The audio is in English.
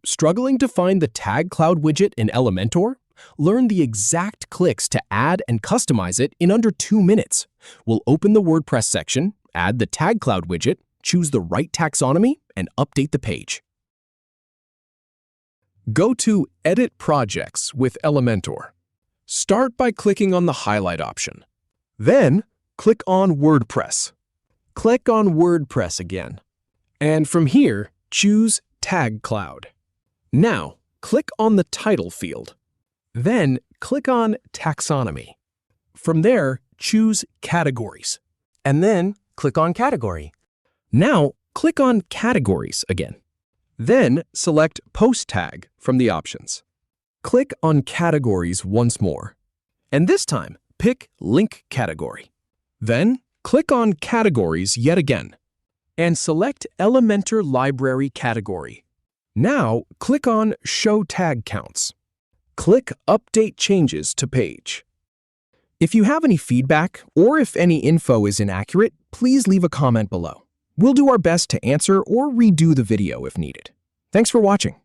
Struggling to find the Tag Cloud widget in Elementor? Learn the exact clicks to add and customize it in under 2 minutes. We'll open the WordPress section, add the Tag Cloud widget, choose the right taxonomy, and update the page. Go to Edit Projects with Elementor. Start by clicking on the highlight option. Then, click on WordPress. Click on WordPress again. And from here, choose Tag Cloud. Now, click on the title field. Then, click on Taxonomy. From there, choose Categories. And then, click on Category. Now, click on Categories again. Then, select Post Tag from the options. Click on Categories once more. And this time, pick Link Category. Then, click on Categories yet again. And select Elementor Library Category. Now, click on Show Tag Counts. Click Update Changes to Page. If you have any feedback or if any info is inaccurate, please leave a comment below. We'll do our best to answer or redo the video if needed. Thanks for watching.